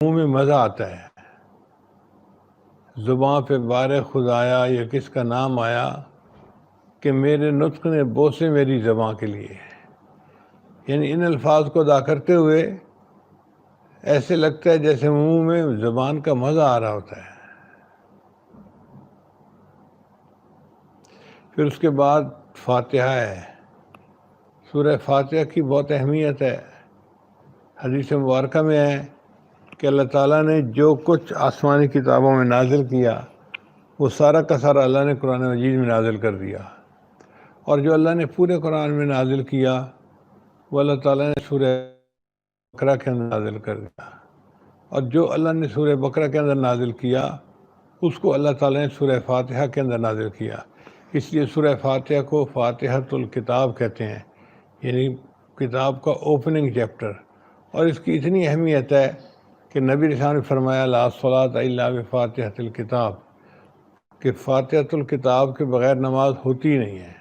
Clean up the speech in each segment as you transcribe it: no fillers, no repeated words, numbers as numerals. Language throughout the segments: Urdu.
منہ میں مزہ آتا ہے، زباں پہ بار خود آیا یا کس کا نام آیا کہ میرے نطق نے بوسے میری زباں کے لیے. یعنی ان الفاظ کو ادا کرتے ہوئے ایسے لگتا ہے جیسے منہ میں زبان کا مزہ آ رہا ہوتا ہے. پھر اس کے بعد فاتحہ ہے. سورہ فاتحہ کی بہت اہمیت ہے. حدیث مبارکہ میں ہے کہ اللہ تعالیٰ نے جو کچھ آسمانی کتابوں میں نازل کیا وہ سارا کا سارا اللہ نے قرآن مجید میں نازل کر دیا، اور جو اللہ نے پورے قرآن میں نازل کیا وہ اللہ تعالیٰ نے سورہ بقرہ کے اندر نازل کر دیا، اور جو اللہ نے سورہ بقرہ کے اندر نازل کیا اس کو اللہ تعالیٰ نے سورہ فاتحہ کے اندر نازل کیا. اس لیے سورہ فاتحہ کو فاتحۃ الکتاب کہتے ہیں، یعنی کتاب کا اوپننگ چیپٹر. اور اس کی اتنی اہمیت ہے کہ نبی رسول نے فرمایا لا صلاۃ الا بفاتحۃ الکتاب، کہ فاتحۃ الکتاب کے بغیر نماز ہوتی ہی نہیں ہے.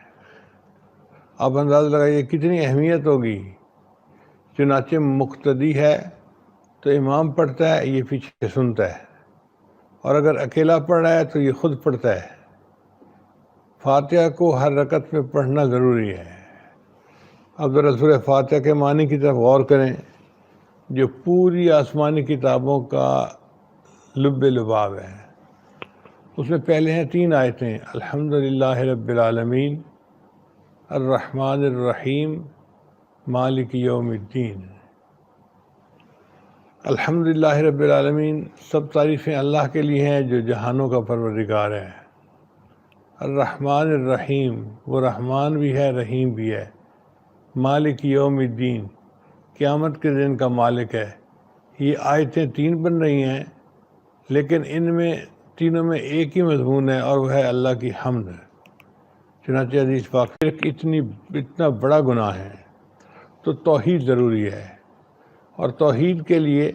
آپ اندازہ لگائیے کتنی اہمیت ہوگی. چنانچہ مقتدی ہے تو امام پڑھتا ہے، یہ پیچھے سنتا ہے، اور اگر اکیلا پڑھ رہا ہے تو یہ خود پڑھتا ہے. فاتحہ کو ہر رکعت میں پڑھنا ضروری ہے. اب ذرا سورہ فاتحہ کے معنی کی طرف غور کریں، جو پوری آسمانی کتابوں کا لب لباب ہے. اس میں پہلے ہیں 3 آیتیں، الحمدللہ رب العالمین، الرحمن الرحیم، مالک یوم الدین. الحمدللہ رب العالمین، سب تعریفیں اللہ کے لیے ہیں جو جہانوں کا پروردگار ہے. الرحمن الرحیم، وہ رحمان بھی ہے رحیم بھی ہے. مالک یوم الدین، قیامت کے دن کا مالک ہے. یہ آیتیں 3 بن رہی ہیں، لیکن ان میں تینوں میں ایک ہی مضمون ہے، اور وہ ہے اللہ کی حمد. چنانچہ حدیث پاک اتنا بڑا گناہ ہے تو توحید ضروری ہے، اور توحید کے لیے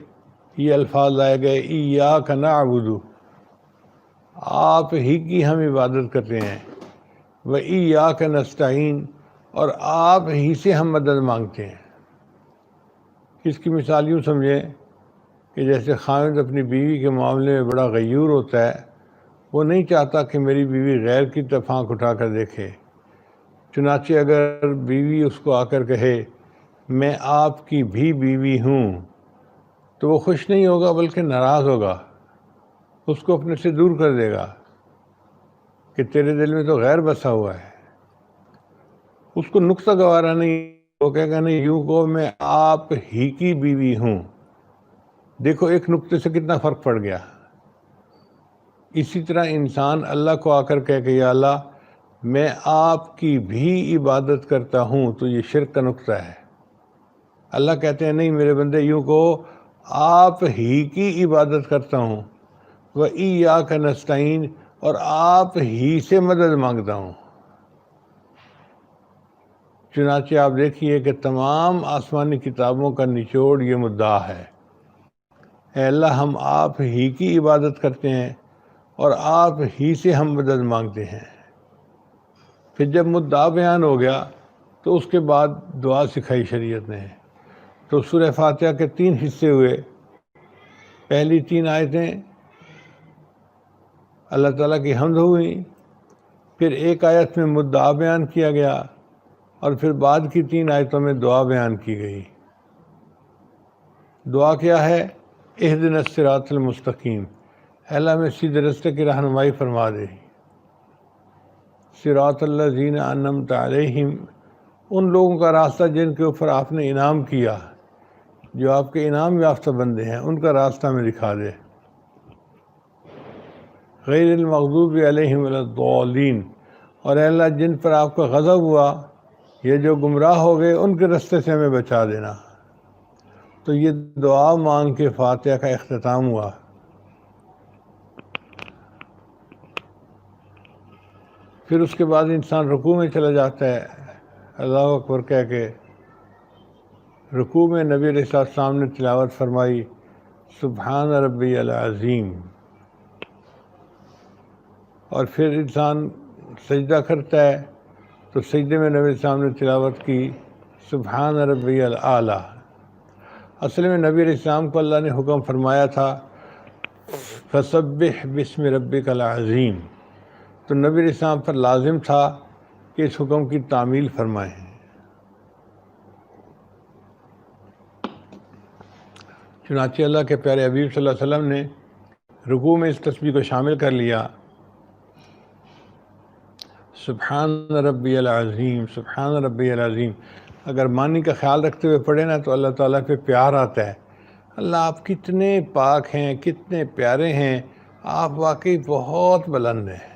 یہ الفاظ لائے گئے ایاک نعبد، آپ ہی کی ہم عبادت کرتے ہیں، و ایاک نستعین، اور آپ ہی سے ہم مدد مانگتے ہیں. اس کی مثال یوں سمجھیں کہ جیسے خاوند اپنی بیوی کے معاملے میں بڑا غیور ہوتا ہے، وہ نہیں چاہتا کہ میری بیوی غیر کی طرف آنکھ اٹھا کر دیکھے. چنانچہ اگر بیوی اس کو آ کر کہے میں آپ کی بھی بیوی ہوں، تو وہ خوش نہیں ہوگا بلکہ ناراض ہوگا، اس کو اپنے سے دور کر دے گا کہ تیرے دل میں تو غیر بسا ہوا ہے. اس کو نقطہ گوارا نہیں، وہ کہے گا نہیں، یوں کو میں آپ ہی کی بیوی ہوں. دیکھو ایک نقطے سے کتنا فرق پڑ گیا. اسی طرح انسان اللہ کو آ کر کہے کہ یا اللہ میں آپ کی بھی عبادت کرتا ہوں، تو یہ شرک کا نقطہ ہے. اللہ کہتے ہیں نہیں میرے بندے، یوں کو آپ ہی کی عبادت کرتا ہوں، و ایاک نستعین، اور آپ ہی سے مدد مانگتا ہوں. چنانچہ آپ دیکھیے کہ تمام آسمانی کتابوں کا نچوڑ یہ مدعا ہے، اے اللہ ہم آپ ہی کی عبادت کرتے ہیں اور آپ ہی سے ہم مدد مانگتے ہیں. پھر جب مدعا بیان ہو گیا تو اس کے بعد دعا سکھائی شریعت نے. تو سورہ فاتحہ کے 3 حصے ہوئے. پہلی 3 آیتیں اللہ تعالیٰ کی حمد ہوئی، پھر ایک آیت میں مدعا بیان کیا گیا، اور پھر بعد کی 3 آیتوں میں دعا بیان کی گئی. دعا کیا ہے؟ اہدنا الصراط المستقیم، اے اللہ میں سیدھے راستے کی رہنمائی فرما دے. صراط الذین انعمت علیہم، ان لوگوں کا راستہ جن کے اوپر آپ نے انعام کیا، جو آپ کے انعام یافتہ بندے ہیں، ان کا راستہ میں دکھا دے. غیر المغضوب علیہم ولا الضالین، اور اے اللہ جن پر آپ کا غضب ہوا یا جو گمراہ ہو گئے ان کے راستے سے ہمیں بچا دینا. تو یہ دعا مانگ کے فاتحہ کا اختتام ہوا. پھر اس کے بعد انسان رکوع میں چلا جاتا ہے، اللہ اکبر کہہ کے. رکوع میں نبی علیہ السلام نے تلاوت فرمائی سبحان ربی العظیم، اور پھر انسان سجدہ کرتا ہے تو سجدے میں نبی علیہ السلام نے تلاوت کی سبحان ربی الاعلیٰ. اصل میں نبی علیہ السلام کو اللہ نے حکم فرمایا تھا فسبح بسم ربک العظیم، تو نبی علیہ السلام پر لازم تھا کہ اس حکم کی تعمیل فرمائیں۔ چنانچہ اللہ کے پیارے حبیب صلی اللہ علیہ وسلم نے رکوع میں اس تسبیح کو شامل کر لیا، سبحان ربی العظیم، سبحان ربی العظیم۔ اگر معنی کا خیال رکھتے ہوئے پڑھے نا تو اللہ تعالیٰ پہ پیار آتا ہے، اللہ آپ کتنے پاک ہیں، کتنے پیارے ہیں، آپ واقعی بہت بلند ہیں۔